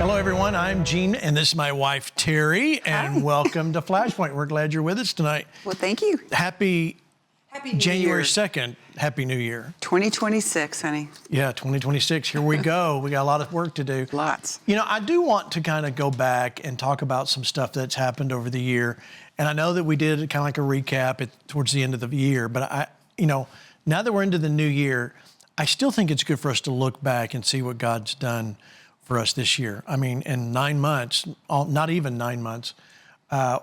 Hello, everyone. I'm Gene, and this is my wife, Teri, and Hi. Welcome to FlashPoint. We're glad you're with us tonight. Well, thank you. Happy New January Year. 2nd. Happy New Year. 2026, honey. Yeah, 2026. Here we go. We got a lot of work to do. Lots. You know, I do want to kind of go back and talk about some stuff that's happened over the year. And I know that we did kind of like a recap towards the end of the year. But now that we're into the new year, I still think it's good for us to look back and see what God's done for us this year. I mean, in 9 months, not even 9 months,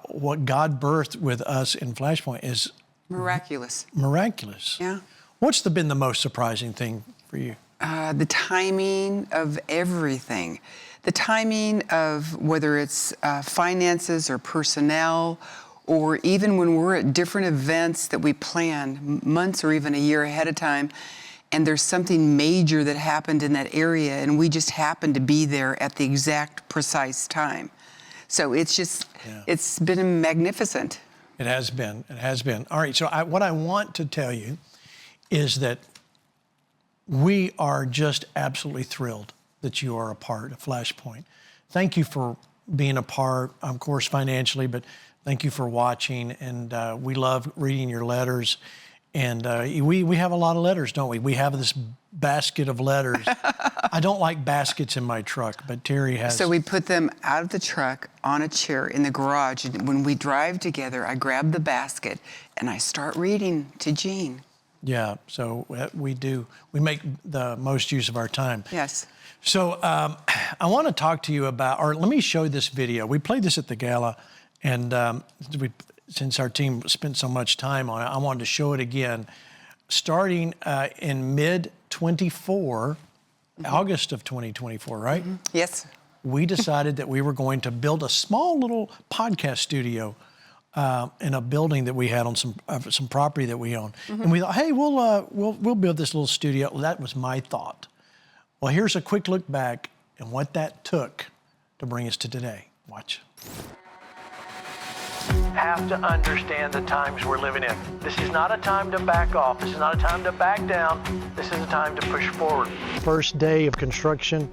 what God birthed with us in FlashPoint is Miraculous. miraculous. Yeah. What's been the most surprising thing for you? The timing of everything. The timing of whether it's finances or personnel, or even when we're at different events that we plan months or even a year ahead of time, and there's something major that happened in that area, and we just happen to be there at the exact precise time. So it's just, It's been magnificent. It has been. It has been. All right. So what I want to tell you is that we are just absolutely thrilled that you are a part of FlashPoint. Thank you for being a part, of course, financially, but thank you for watching. And we love reading your letters. And we have a lot of letters, don't we? We have this basket of letters. I don't like baskets in my truck, but Teri has. So we put them out of the truck on a chair in the garage. And when we drive together, I grab the basket and I start reading to Gene. Yeah, so we do. We make the most use of our time. Yes. So I want to talk to you about, or let me show you this video. We played this at the gala, and since our team spent so much time on it, I wanted to show it again. Starting in mid-24, August of 2024, right? Mm-hmm. Yes. We decided that we were going to build a small little podcast studio in a building that we had on some property that we own. Mm-hmm. And we thought, hey, we'll build this little studio. Well, that was my thought. Well, here's a quick look back and what that took to bring us to today. Watch. Have to understand the times we're living in. This is not a time to back off. This is not a time to back down. This is a time to push forward. First day of construction,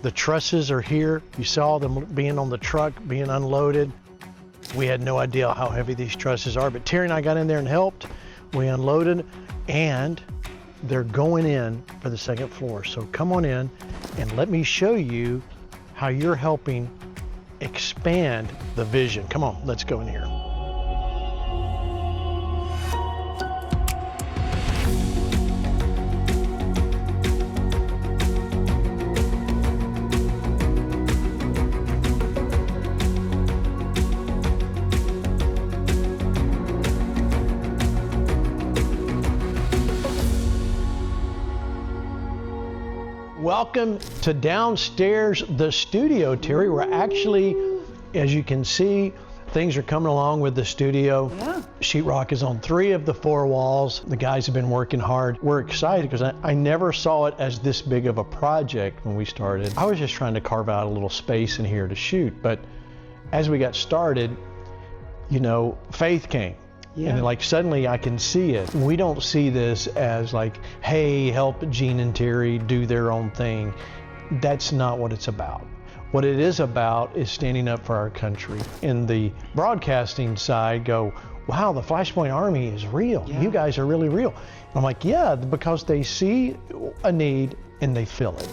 the trusses are here. You saw them being on the truck, being unloaded. We had no idea how heavy these trusses are, but Teri and I got in there and helped. We unloaded, and they're going in for the second floor. So come on in and let me show you how you're helping expand the vision. Come on, let's go in here. Welcome to downstairs, the studio, Teri. We're actually, as you can see, things are coming along with the studio. Yeah. Sheetrock is on 3 of the 4 walls. The guys have been working hard. We're excited because I never saw it as this big of a project when we started. I was just trying to carve out a little space in here to shoot. But as we got started, faith came. Yeah. And like suddenly I can see it. We don't see this as like, hey, help Gene and Teri do their own thing. That's not what it's about. What it is about is standing up for our country. In the broadcasting side, go, wow, the FlashPoint Army is real. Yeah. You guys are really real. And I'm like, yeah, because they see a need and they fill it.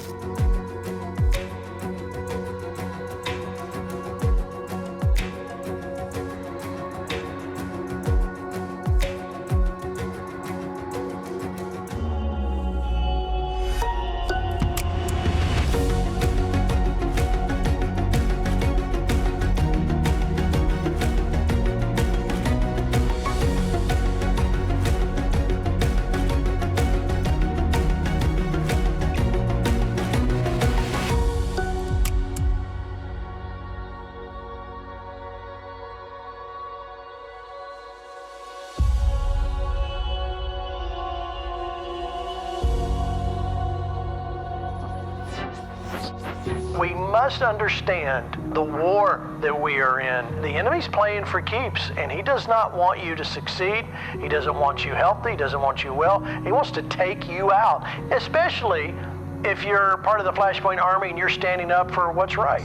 We must understand the war that we are in. The enemy's playing for keeps, and he does not want you to succeed. He doesn't want you healthy. He doesn't want you well. He wants to take you out, especially if you're part of the FlashPoint Army and you're standing up for what's right.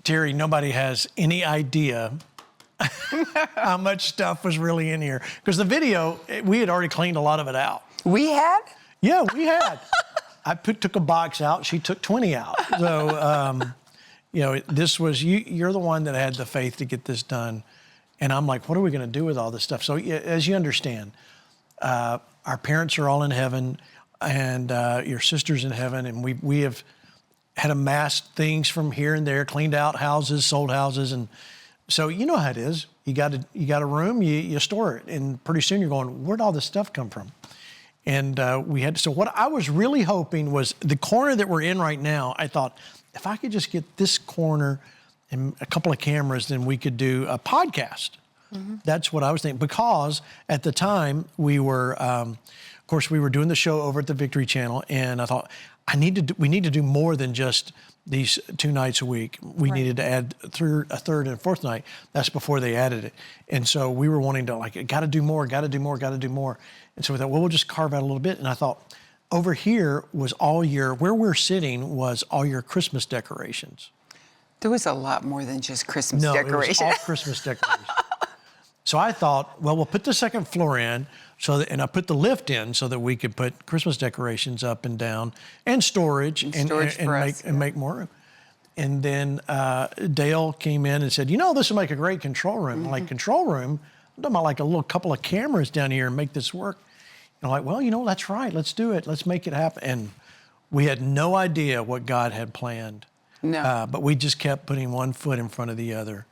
Teri, nobody has any idea how much stuff was really in here. Because the video, we had already cleaned a lot of it out. We had? Yeah, we had. I took a box out. She took 20 out. So, you know, this was, you're the one that had the faith to get this done. And I'm like, what are we going to do with all this stuff? So as you understand, our parents are all in heaven and your sister's in heaven. And we have had amassed things from here and there, cleaned out houses, sold houses. And so you know how it is. You got a room, you store it. And pretty soon you're going, where'd all this stuff come from? And so what I was really hoping was the corner that we're in right now, I thought, if I could just get this corner and a couple of cameras, then we could do a podcast. Mm-hmm. That's what I was thinking. Because at the time we were, of course, we were doing the show over at the Victory Channel. And I thought, we need to do more than just these 2 nights a week. We needed to add a third and fourth night. That's before they added it. And so we were wanting to got to do more. And so we thought, well, we'll just carve out a little bit. And I thought, over here was where we're sitting was all your Christmas decorations. There was a lot more than just Christmas decorations. No, it was all Christmas decorations. So I thought, well, we'll put the second floor in, and I put the lift in so that we could put Christmas decorations up and down, and storage, and make more room. And then Dale came in and said, you know, this will make a great control room. Mm-hmm. Like, control room? I'm talking about like a little couple of cameras down here and make this work. And I'm like, well, you know, that's right. Let's do it. Let's make it happen. And we had no idea what God had planned. No. But we just kept putting one foot in front of the other.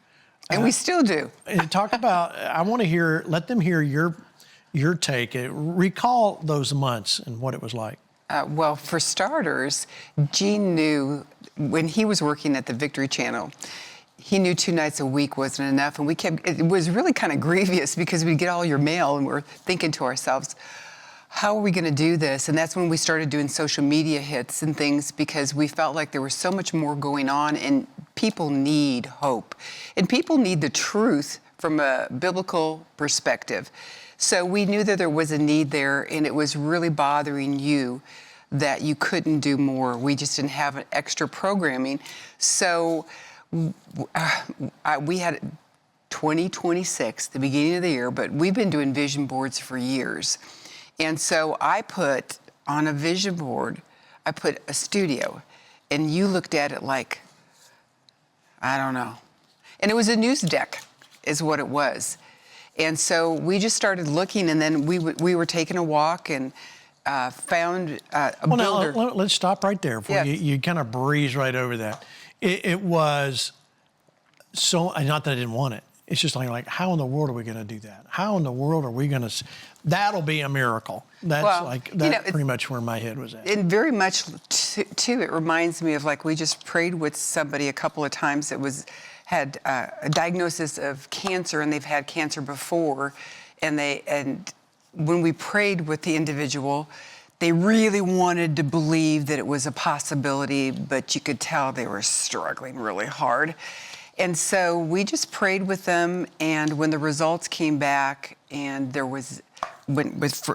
And we still do. And talk about, I want to let them hear your take. Recall those months and what it was like. Well, for starters, Gene knew when he was working at the Victory Channel, he knew 2 nights a week wasn't enough. And it was really kind of grievous because we'd get all your mail and we're thinking to ourselves, how are we going to do this? And that's when we started doing social media hits and things because we felt like there was so much more going on and people need hope. And people need the truth from a biblical perspective. So we knew that there was a need there and it was really bothering you that you couldn't do more. We just didn't have an extra programming. So we had 2026, the beginning of the year, but we've been doing vision boards for years. And so I put on a vision board, I put a studio, and you looked at it like, I don't know. And it was a news deck is what it was. And so we just started looking, and then we were taking a walk and found a builder. Now, let's stop right there before you kind of breeze right over that. It was so, not that I didn't want it. It's just like, how in the world are we going to do that? How in the world are we going to, that'll be a miracle. That's pretty much where my head was at. And very much, too, it reminds me of we just prayed with somebody a couple of times that had a diagnosis of cancer, and they've had cancer before. And when we prayed with the individual, they really wanted to believe that it was a possibility, but you could tell they were struggling really hard. And so we just prayed with them, and when the results came back, and there was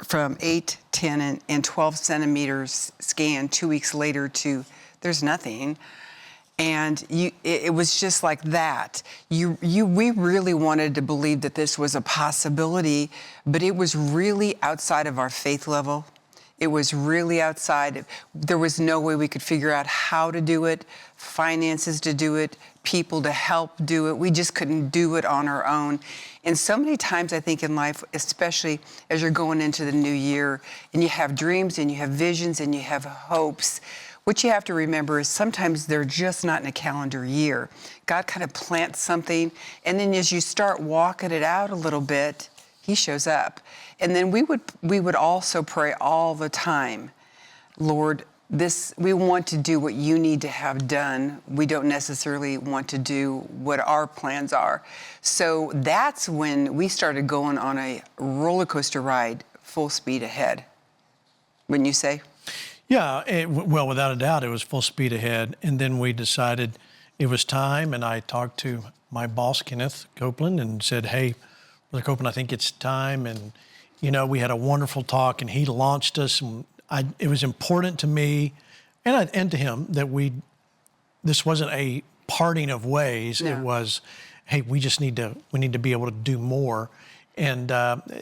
from 8, 10, and 12 centimeters scan 2 weeks later to there's nothing, and it was just like that. We really wanted to believe that this was a possibility, but it was really outside of our faith level. It was really outside. There was no way we could figure out how to do it, finances to do it, people to help do it. We just couldn't do it on our own. And so many times I think in life, especially as you're going into the new year and you have dreams and you have visions and you have hopes, what you have to remember is sometimes they're just not in a calendar year. God kind of plants something, and then as you start walking it out a little bit, He shows up. And then we would also pray all the time, Lord, we want to do what you need to have done. We don't necessarily want to do what our plans are. So that's when we started going on a roller coaster ride, full speed ahead. Wouldn't you say? Yeah, well, without a doubt, it was full speed ahead. And then we decided, it was time, and I talked to my boss, Kenneth Copeland, and said, hey, Brother Copeland, I think it's time. And, you know, we had a wonderful talk, and he launched us. And it was important to me and to him that this wasn't a parting of ways. No. It was, hey, we need to be able to do more. And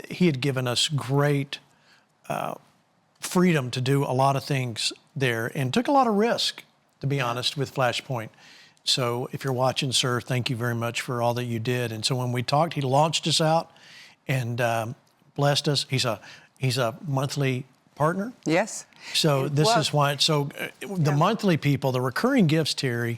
he had given us great freedom to do a lot of things there and took a lot of risk, to be honest, with FlashPoint. So if you're watching, sir, thank you very much for all that you did. And so when we talked, he launched us out and blessed us. He's a monthly partner. Yes. So this is why. So the monthly people, the recurring gifts, Teri,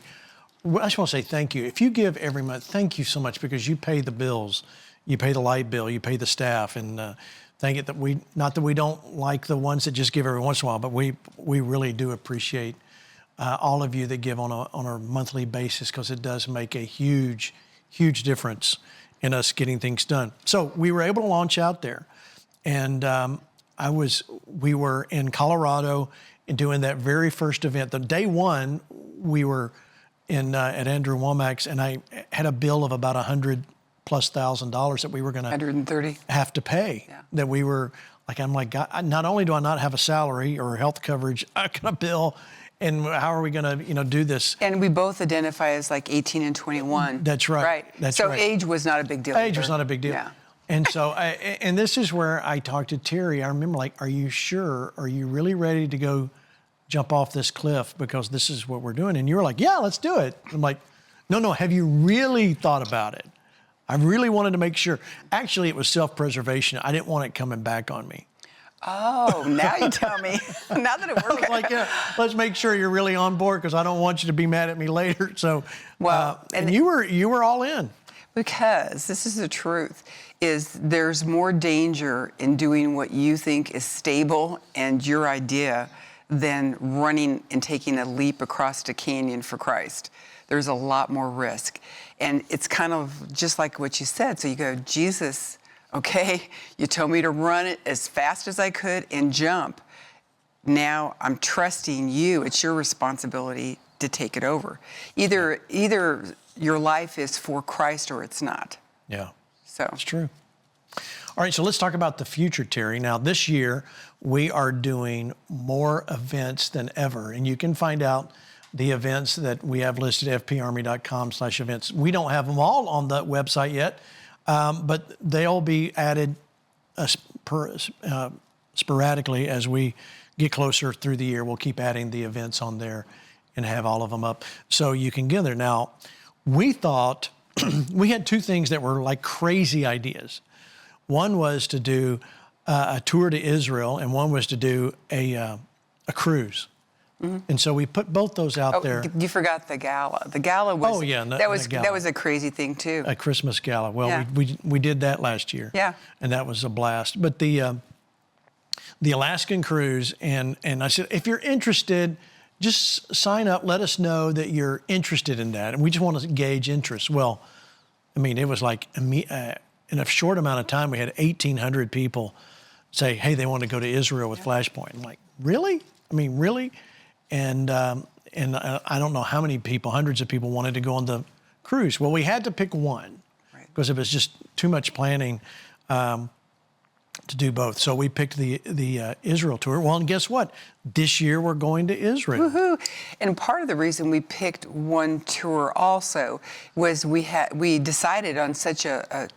I just want to say thank you. If you give every month, thank you so much, because you pay the bills, you pay the light bill, you pay the staff, and thank it that not that we don't like the ones that just give every once in a while, but we really do appreciate all of you that give on a monthly basis, because it does make a huge, huge difference in us getting things done. So we were able to launch out there, and we were in Colorado and doing that very first event. The day one, we were at Andrew Womack's, and I had a bill of about $100,000+ that we were going to 130 have to pay. Yeah. That we were like, I'm like, God, not only do I not have a salary or health coverage, I got a bill, and how are we going to, do this? And we both identify as like 18 and 21. That's right. Right. That's so right. Age was not a big deal. Age was not a big deal. Yeah. And so, and this is where I talked to Teri. I remember, like, are you sure? Are you really ready to go jump off this cliff? Because this is what we're doing. And you were like, yeah, let's do it. I'm like, no, have you really thought about it? I really wanted to make sure. Actually, it was self-preservation. I didn't want it coming back on me. Oh, now you tell me. Now that it I was worked. like, yeah, let's make sure you're really on board, because I don't want you to be mad at me later. So, Well, and you were all in. Because this is the truth, is there's more danger in doing what you think is stable and your idea than running and taking a leap across a canyon for Christ. There's a lot more risk. And it's kind of just like what you said. So you go, Jesus, okay, you told me to run it as fast as I could and jump. Now I'm trusting you. It's your responsibility to take it over. Either your life is for Christ or it's not. Yeah. So it's true. All right, so let's talk about the future, Teri. Now, this year, we are doing more events than ever, and you can find out the events that we have listed at fparmy.com/events. We don't have them all on the website yet, but they'll be added sporadically as we get closer through the year. We'll keep adding the events on there and have all of them up so you can get there. Now, we thought we had two things that were like crazy ideas. One was to do a tour to Israel, and one was to do a cruise. Mm-hmm. And so we put both those out there. You forgot the gala. The gala was that was a crazy thing too. A Christmas gala. Well, yeah. we did that last year. Yeah. And that was a blast. But the Alaskan cruise, and I said, if you're interested, just sign up. Let us know that you're interested in that. And we just want to gauge interest. Well, I mean, it was like in a short amount of time, we had 1,800 people say, hey, they want to go to Israel with FlashPoint. I'm like, really? I mean, really? And I don't know how many people, hundreds of people wanted to go on the cruise. Well, we had to pick one because it was just too much planning to do both. So we picked the Israel tour. Well, and guess what? This year we're going to Israel. Woohoo! And part of the reason we picked one tour also was we decided on such a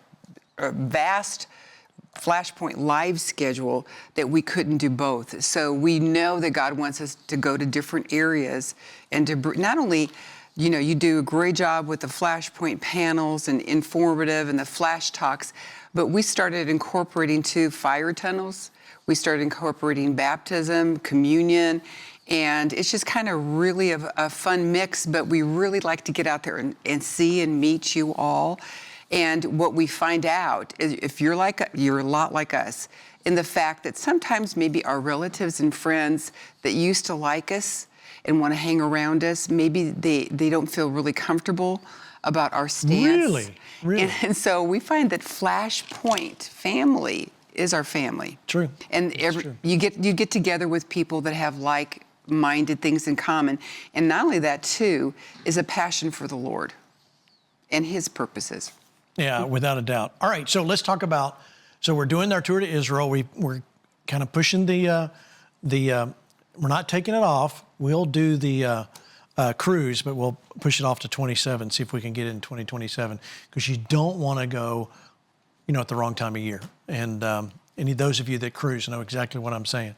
vast FlashPoint live schedule that we couldn't do both. So we know that God wants us to go to different areas and to not only, you do a great job with the FlashPoint panels and informative and the flash talks, but we started incorporating too fire tunnels. We started incorporating baptism, communion, and it's just kind of really a fun mix, but we really like to get out there and see and meet you all. And what we find out is if you're a lot like us in the fact that sometimes maybe our relatives and friends that used to like us and want to hang around us, maybe they don't feel really comfortable about our stance. Really? And so we find that FlashPoint family is our family. True. And you get together with people that have like like-minded things in common. And not only that, too, is a passion for the Lord and His purposes. Yeah, without a doubt. All right, so let's talk about, so we're doing our tour to Israel. We're kind of pushing we're not taking it off. We'll do the cruise, but we'll push it off to 27, see if we can get it in 2027, because you don't want to go, at the wrong time of year. And any of those of you that cruise know exactly what I'm saying.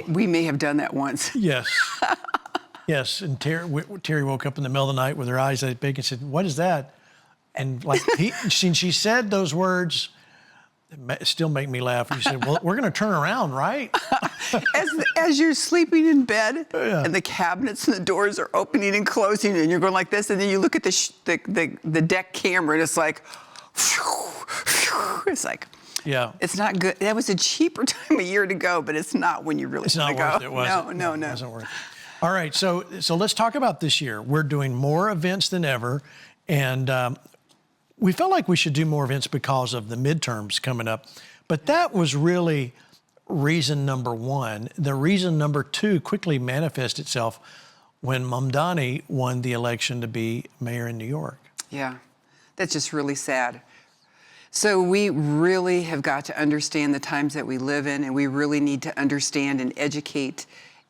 We may have done that once. Yes. Yes, and Teri woke up in the middle of the night with her eyes that big and said, "What is that?" And like she said those words, it still make me laugh. You said, "Well, we're going to turn around, right?" As you're sleeping in bed, and the cabinets and the doors are opening and closing, and you're going like this, and then you look at the deck camera, and it's like, it's like, yeah, it's not good. That was a cheaper time of year to go, but it's not when you really want to go. It's not worth it, was it? No. It wasn't worth it. All right, so let's talk about this year. We're doing more events than ever, and we felt like we should do more events because of the midterms coming up. But that was really reason number one. The reason number two quickly manifested itself when Mamdani won the election to be mayor in New York. Yeah, that's just really sad. So we really have got to understand the times that we live in, and we really need to understand and educate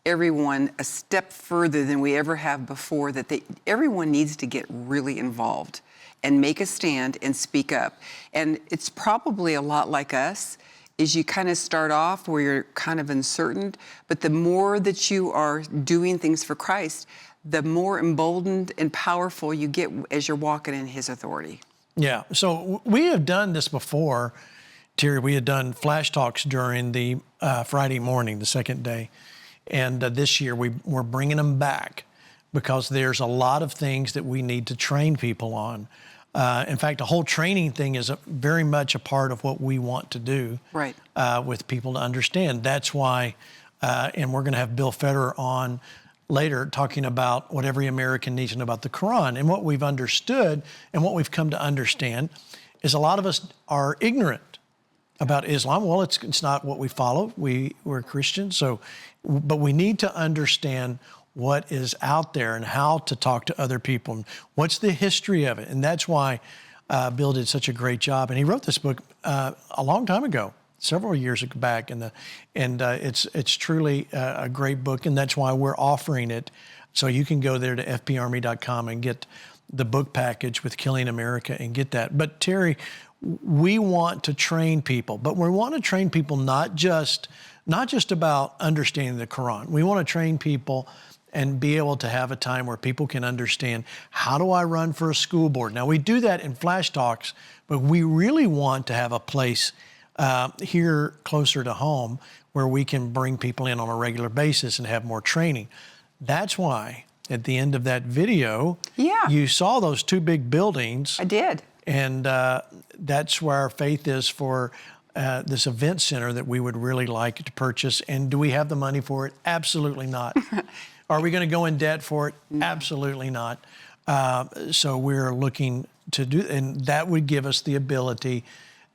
everyone a step further than we ever have before, that everyone needs to get really involved and make a stand and speak up. And it's probably a lot like us, is you kind of start off where you're kind of uncertain, but the more that you are doing things for Christ, the more emboldened and powerful you get as you're walking in His authority. Yeah, so we have done this before, Teri. We had done flash talks during the Friday morning, the second day. And this year we're bringing them back because there's a lot of things that we need to train people on. In fact, the whole training thing is very much a part of what we want to do, right, with people to understand. That's why, and we're going to have Bill Federer on later talking about what every American needs to know about the Quran. And what we've understood and what we've come to understand is a lot of us are ignorant about Islam. Well, it's not what we follow. We're Christians, but we need to understand what is out there and how to talk to other people and what's the history of it. And that's why Bill did such a great job. And he wrote this book a long time ago, several years back, and it's truly a great book. And that's why we're offering it. So you can go there to fparmy.com and get the book package with Killing America and get that. But Teri, we want to train people, but we want to train people not just about understanding the Quran. We want to train people and be able to have a time where people can understand, how do I run for a school board? Now, we do that in Flash Talks, but we really want to have a place here closer to home where we can bring people in on a regular basis and have more training. That's why at the end of that video, you saw those two big buildings. I did. And that's where our faith is for this event center that we would really like to purchase. And do we have the money for it? Absolutely not. Are we going to go in debt for it? No. Absolutely not. So we're looking to do, and that would give us the ability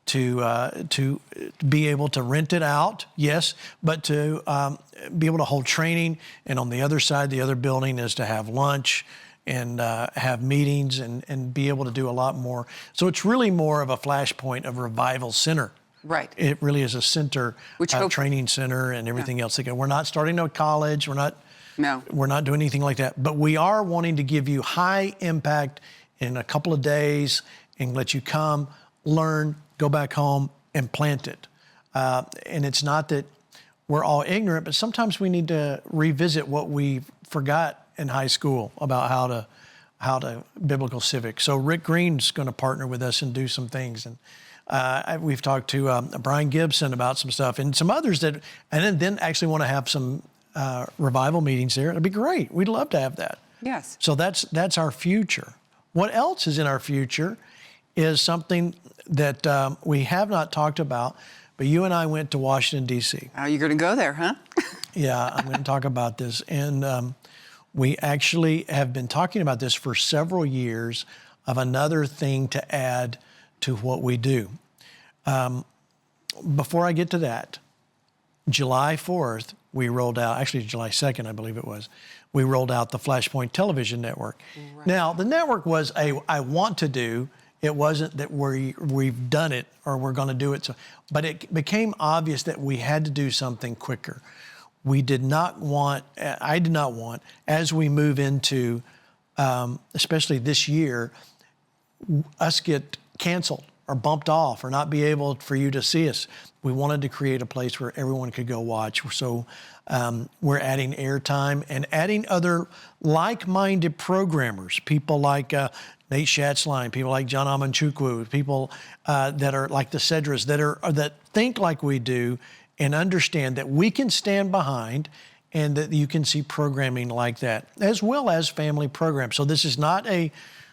to be able to rent it out, yes, but to be able to hold training. And on the other side, the other building is to have lunch and have meetings and be able to do a lot more. So it's really more of a FlashPoint of Revival Center. Right. It really is a center, training center and everything else. Again, we're not starting a college. We're not doing anything like that. But we are wanting to give you high impact in a couple of days and let you come, learn, go back home and plant it. And it's not that we're all ignorant, but sometimes we need to revisit what we forgot in high school about how to biblical civics. So Rick Green's going to partner with us and do some things. And we've talked to Brian Gibson about some stuff and some others and then actually want to have some revival meetings there. It'd be great. We'd love to have that. Yes. So that's our future. What else is in our future is something that we have not talked about, but you and I went to Washington, D.C. Oh, you're going to go there, huh? Yeah, I'm going to talk about this. And we actually have been talking about this for several years of another thing to add to what we do. Before I get to that, July 4th, we rolled out, actually July 2nd, I believe it was, we rolled out the FlashPoint television network. Right. Now, the network was I want to do. It wasn't that we've done it or we're going to do it. So, but it became obvious that we had to do something quicker. We did not want, I did not want, as we move into, especially this year, us get canceled or bumped off or not be able for you to see us. We wanted to create a place where everyone could go watch. So we're adding airtime and adding other like-minded programmers, people like Nate Schatzline, people like John Amanchukwu, people that are like the Cedras that think like we do and understand that we can stand behind and that you can see programming like that, as well as family programs. So this is not a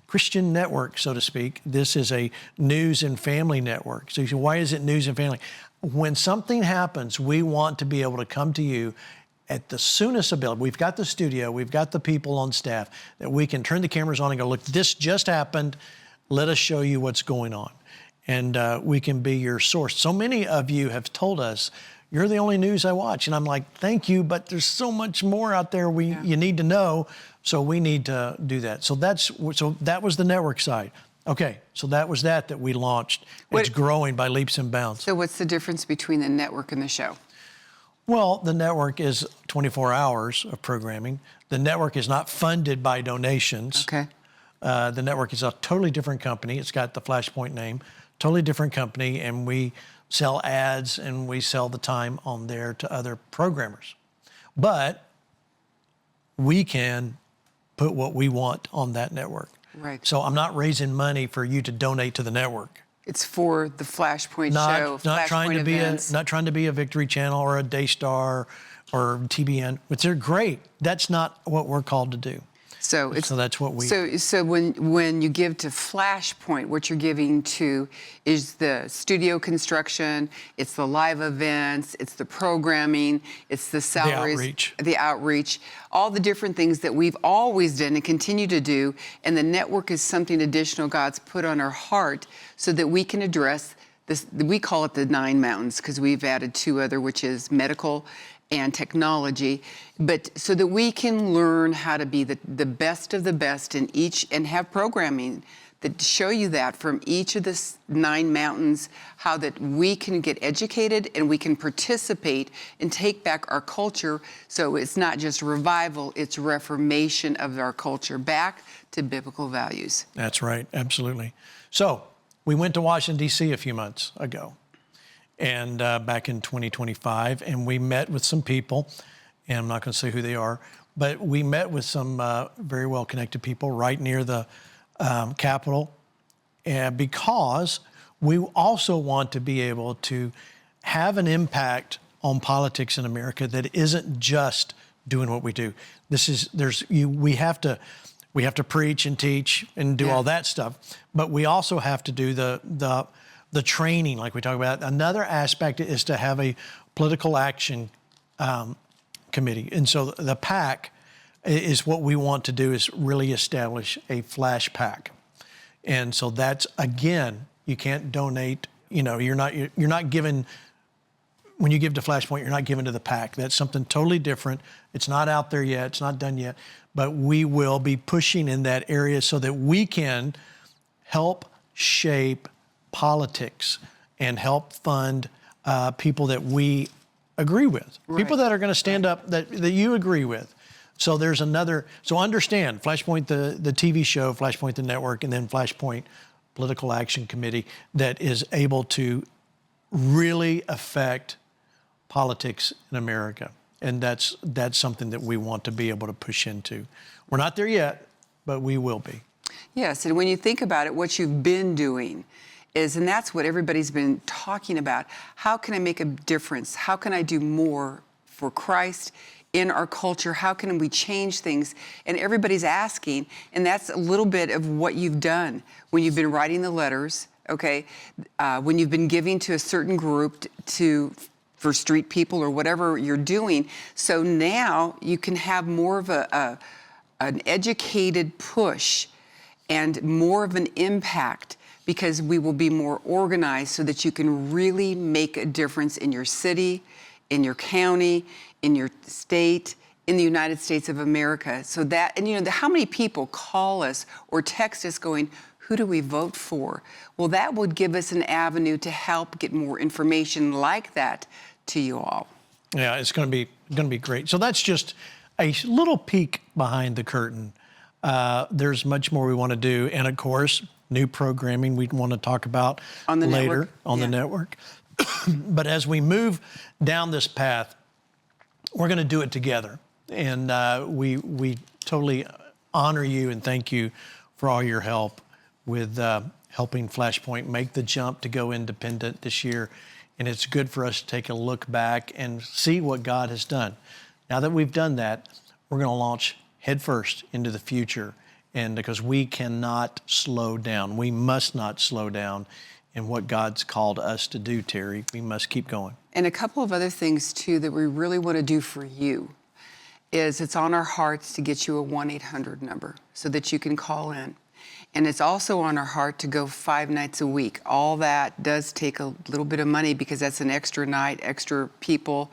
Christian network, so to speak. This is a news and family network. So you say, why is it news and family? When something happens, we want to be able to come to you at the soonest ability. We've got the studio, we've got the people on staff that we can turn the cameras on and go, look, this just happened. Let us show you what's going on. And we can be your source. So many of you have told us, you're the only news I watch. And I'm like, thank you, but there's so much more out there you need to know. So we need to do that. So that was the network side. Okay, so that was that we launched. It's growing by leaps and bounds. So what's the difference between the network and the show? Well, the network is 24 hours of programming. The network is not funded by donations. Okay. The network is a totally different company. It's got the FlashPoint name, totally different company, and we sell ads and we sell the time on there to other programmers. But we can put what we want on that network. Right. So I'm not raising money for you to donate to the network. It's for the FlashPoint show, not FlashPoint trying to be a Victory Channel or a Daystar or TBN, which they're great. That's not what we're called to do. So that's what we. So when you give to FlashPoint, what you're giving to is the studio construction, it's the live events, it's the programming, it's the salaries, the outreach, all the different things that we've always done and continue to do. And the network is something additional God's put on our heart so that we can address this. We call it the 9 mountains because we've added 2 other, which is medical and technology, but so that we can learn how to be the best of the best in each and have programming that show you that from each of the 9 mountains, how that we can get educated and we can participate and take back our culture. So it's not just revival, it's reformation of our culture back to biblical values. That's right, absolutely. So we went to Washington, D.C. a few months ago. And back in 2025, and we met with some people, and I'm not going to say who they are, but we met with some very well-connected people right near the Capitol, and because we also want to be able to have an impact on politics in America that isn't just doing what we do. We have to preach and teach and do all that stuff, but we also have to do the training, like we talk about. Another aspect is to have a political action committee. And so the PAC is what we want to do, is really establish a Flash PAC. And so that's, again, you can't donate, you're not given, when you give to FlashPoint, you're not given to the PAC. That's something totally different. It's not out there yet, it's not done yet, but we will be pushing in that area so that we can help shape politics and help fund people that we agree with, people that are going to stand up that you agree with. So there's so understand FlashPoint, the TV show, FlashPoint, the network, and then FlashPoint Political Action Committee that is able to really affect politics in America. And that's something that we want to be able to push into. We're not there yet, but we will be. Yes, and when you think about it, what you've been doing and that's what everybody's been talking about. How can I make a difference? How can I do more for Christ in our culture? How can we change things? And everybody's asking, and that's a little bit of what you've done when you've been writing the letters, okay? When you've been giving to a certain group for street people or whatever you're doing. So now you can have more of an educated push and more of an impact, because we will be more organized so that you can really make a difference in your city, in your county, in your state, in the United States of America. So that, and you know, how many people call us or text us going, who do we vote for? Well, that would give us an avenue to help get more information like that to you all. Yeah, it's going to be great. So that's just a little peek behind the curtain. There's much more we want to do, and of course, new programming we want to talk about on the later network. On the network. But as we move down this path, we're going to do it together, and we totally honor you and thank you for all your help with helping FlashPoint make the jump to go independent this year. And it's good for us to take a look back and see what God has done. Now that we've done that, we're going to launch headfirst into the future. And because we cannot slow down, we must not slow down in what God's called us to do, Teri. We must keep going. And a couple of other things, too, that we really want to do for you is it's on our hearts to get you a 1-800 number so that you can call in. And it's also on our heart to go 5 nights a week. All that does take a little bit of money because that's an extra night, extra people,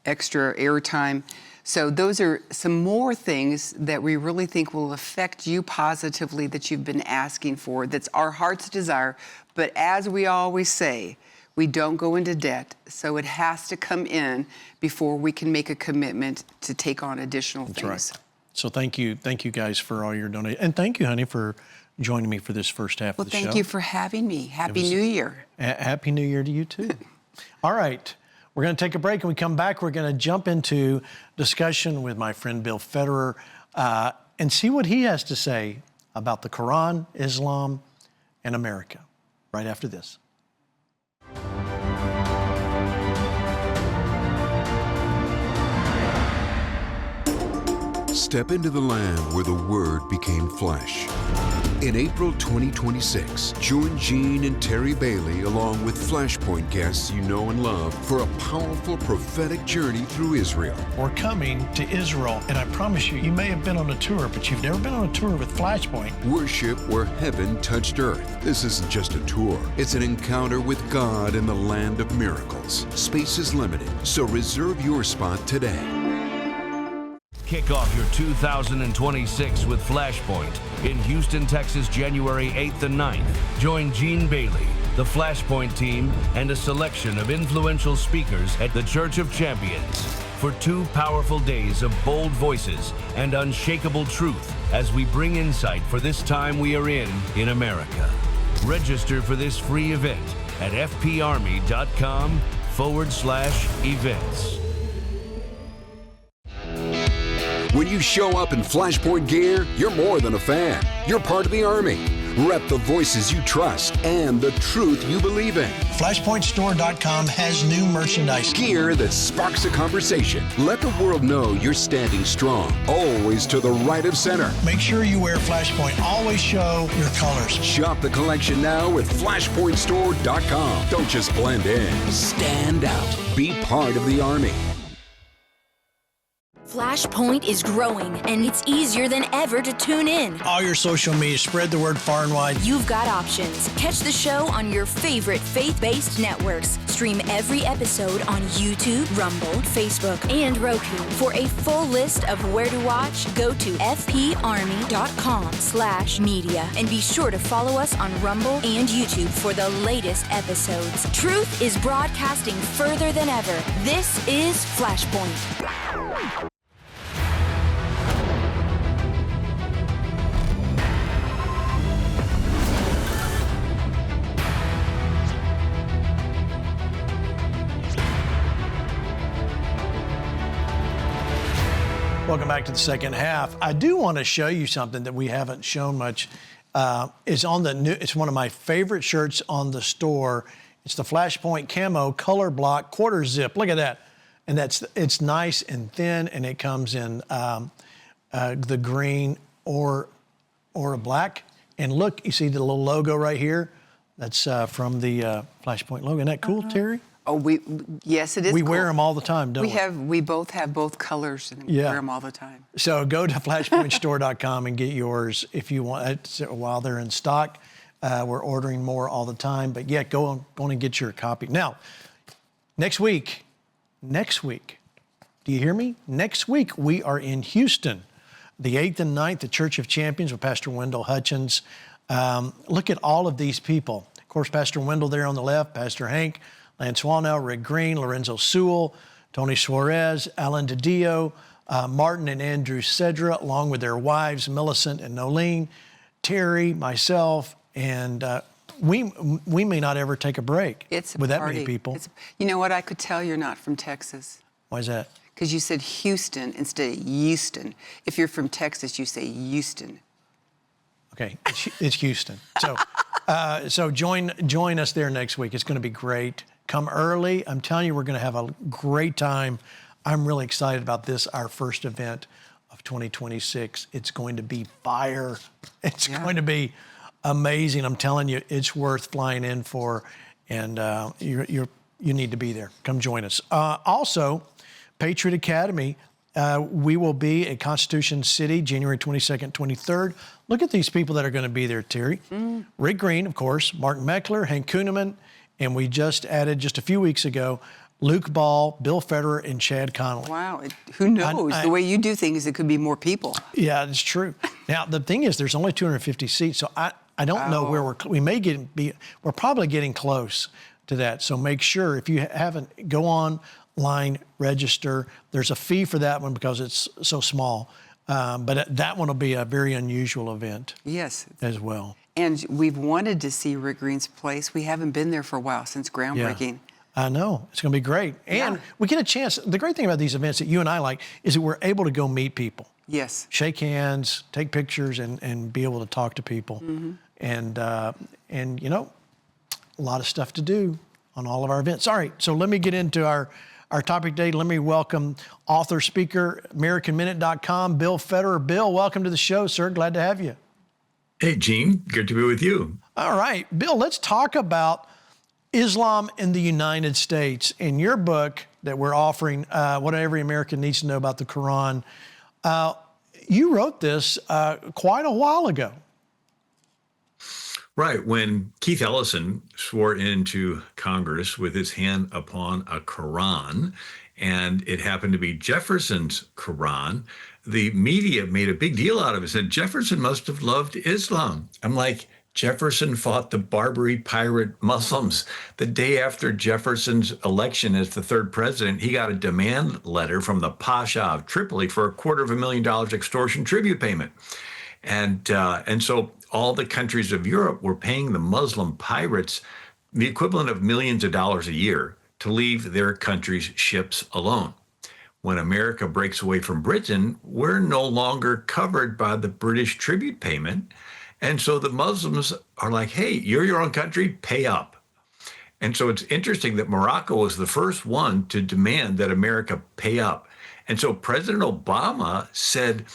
extra airtime. So those are some more things that we really think will affect you positively that you've been asking for. That's our heart's desire. But as we always say, we don't go into debt. So it has to come in before we can make a commitment to take on additional things. That's right. So thank you guys for all your donations. And thank you, honey, for joining me for this first half of the show. Well, thank you for having me. Happy New Year. Happy New Year to you, too. All right. We're going to take a break. When we come back, we're going to jump into discussion with my friend Bill Federer and see what he has to say about the Quran, Islam, and America right after this. Step into the land where the Word became flesh. In April 2026, join Gene and Teri Bailey along with FlashPoint guests you know and love for a powerful prophetic journey through Israel. We're coming to Israel, and I promise you, you may have been on a tour, but you've never been on a tour with FlashPoint. Worship where heaven touched earth. This isn't just a tour. It's an encounter with God in the land of miracles. Space is limited, so reserve your spot today. Kick off your 2026 with FlashPoint in Houston, Texas, January 8th and 9th. Join Gene Bailey, the FlashPoint team, and a selection of influential speakers at the Church of Champions for 2 powerful days of bold voices and unshakable truth as we bring insight for this time we are in America. Register for this free event at fparmy.com/events. When you show up in FlashPoint gear, you're more than a fan. You're part of the Army. Rep the voices you trust and the truth you believe in. FlashPointStore.com has new merchandise. Gear that sparks a conversation. Let the world know you're standing strong, always to the right of center. Make sure you wear FlashPoint. Always show your colors. Shop the collection now at FlashPointStore.com. Don't just blend in. Stand out. Be part of the Army. FlashPoint is growing, and it's easier than ever to tune in. All your social media, spread the word far and wide. You've got options. Catch the show on your favorite faith-based networks. Stream every episode on YouTube, Rumble, Facebook, and Roku. For a full list of where to watch, go to fparmy.com/media. And be sure to follow us on Rumble and YouTube for the latest episodes. Truth is broadcasting further than ever. This is FlashPoint. Welcome back to the second half. I do want to show you something that we haven't shown much. It's on the new. It's one of my favorite shirts on the store. It's the FlashPoint camo color block quarter zip. Look at that, and it's nice and thin, and it comes in the green or a black. And look, you see the little logo right here. That's from the FlashPoint logo. Isn't that cool, Teri? Oh, yes, it is. We cool. wear them all the time, don't we? We both have both colors and wear them all the time. So go to FlashPointStore.com and get yours if you want. While they're in stock, we're ordering more all the time. But yeah, go on and get your copy. Now, next week, next week. Do you hear me? Next week, we are in Houston, the 8th and 9th, the Church of Champions with Pastor Wendell Hutchins. Look at all of these people. Of course, Pastor Wendell there on the left, Pastor Hank, Lance Wallnau, Rick Green, Lorenzo Sewell, Tony Suarez, Alan DiDio, Martin and Andrew Cedra, along with their wives, Millicent and Nolene, Teri, myself, and we may not ever take a break It's a with party. that many people. You know what? I could tell you're not from Texas. Why is that? Because you said Houston instead of Houston. If you're from Texas, you say Houston. Okay, it's Houston. So join us there next week. It's going to be great. Come early. I'm telling you, we're going to have a great time. I'm really excited about this, our first event of 2026. It's going to be fire. It's going to be amazing. I'm telling you, it's worth flying in for, and you need to be there. Come join us. Also, Patriot Academy. We will be at Constitution City, January 22nd, 23rd. Look at these people that are going to be there, Teri. Rick Green, of course, Martin Meckler, Hank Kuhneman, and we just added just a few weeks ago, Luke Ball, Bill Federer, and Chad Connolly. Wow. Who knows? The way you do things, it could be more people. Yeah, it's true. Now, the thing is, there's only 250 seats, so I don't know where we're probably getting close to that. So make sure, if you haven't, go online, register. There's a fee for that one because it's so small. But that one will be a very unusual event. Yes. As well. And we've wanted to see Rick Green's place. We haven't been there for a while, since groundbreaking. I know. It's going to be great. And we get a chance. The great thing about these events that you and I like is that we're able to go meet people. Yes. Shake hands, take pictures, and be able to talk to people. And you know, a lot of stuff to do on all of our events. All right, so let me get into our topic today. Let me welcome author, speaker, AmericanMinute.com, Bill Federer. Bill, welcome to the show, sir. Glad to have you. Hey, Gene. Good to be with you. All right, Bill, let's talk about Islam in the United States. In your book that we're offering, What Every American Needs to Know About the Quran, you wrote this quite a while ago. Right. When Keith Ellison swore into Congress with his hand upon a Quran, and it happened to be Jefferson's Quran, the media made a big deal out of it. Said Jefferson must have loved Islam. I'm like, Jefferson fought the Barbary pirate Muslims. The day after Jefferson's election as the third president, he got a demand letter from the Pasha of Tripoli for $250,000 extortion tribute payment. And so all the countries of Europe were paying the Muslim pirates the equivalent of millions of dollars a year to leave their country's ships alone. When America breaks away from Britain, we're no longer covered by the British tribute payment. And so the Muslims are like, hey, you're your own country, pay up. And so it's interesting that Morocco was the first one to demand that America pay up. And so President Obama said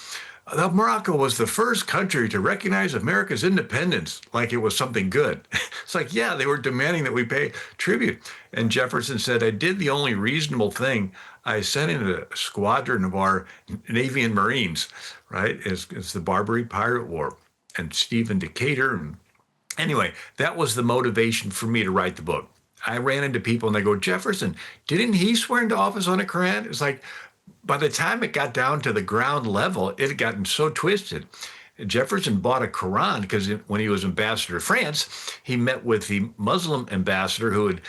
that Morocco was the first country to recognize America's independence like it was something good. It's like, yeah, they were demanding that we pay tribute. And Jefferson said, I did the only reasonable thing. I sent in a squadron of our Navy and Marines, right, as the Barbary Pirate War. And Stephen Decatur. And anyway, that was the motivation for me to write the book. I ran into people and they go, Jefferson, didn't he swear into office on a Quran? It's like, by the time it got down to the ground level, it had gotten so twisted. Jefferson bought a Quran because when he was ambassador to France, he met with the Muslim ambassador who had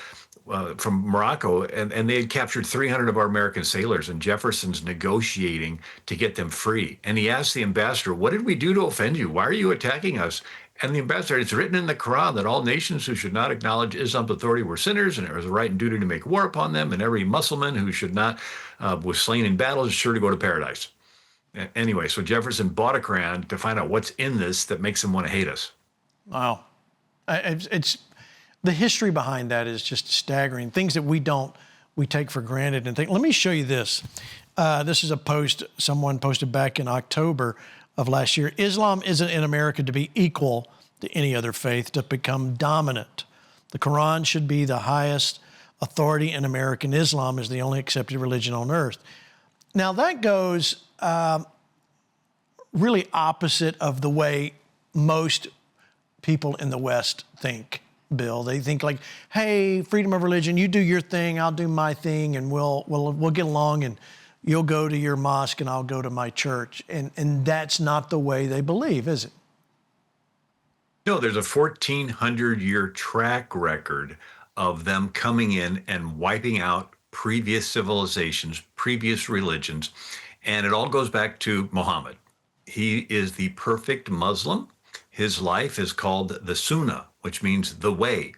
from Morocco, and they had captured 300 of our American sailors, and Jefferson's negotiating to get them free. And he asked the ambassador, what did we do to offend you? Why are you attacking us? And the ambassador, it's written in the Quran that all nations who should not acknowledge Islam's authority were sinners, and it was a right and duty to make war upon them, and every Muslim who should not was slain in battle is sure to go to paradise. Anyway, so Jefferson bought a Quran to find out what's in this that makes him want to hate us. Wow. It's the history behind that is just staggering. Things that we take for granted and think. Let me show you this. This is a post someone posted back in October of last year. Islam isn't in America to be equal to any other faith, to become dominant. The Quran should be the highest authority in American Islam is the only accepted religion on earth. Now that goes really opposite of the way most people in the West think. Bill. They think like, hey, freedom of religion, you do your thing, I'll do my thing, and we'll get along, and you'll go to your mosque and I'll go to my church. And that's not the way they believe, is it? No, there's a 1,400-year track record of them coming in and wiping out previous civilizations, previous religions, and it all goes back to Muhammad. He is the perfect Muslim. His life is called the Sunnah, which means the way.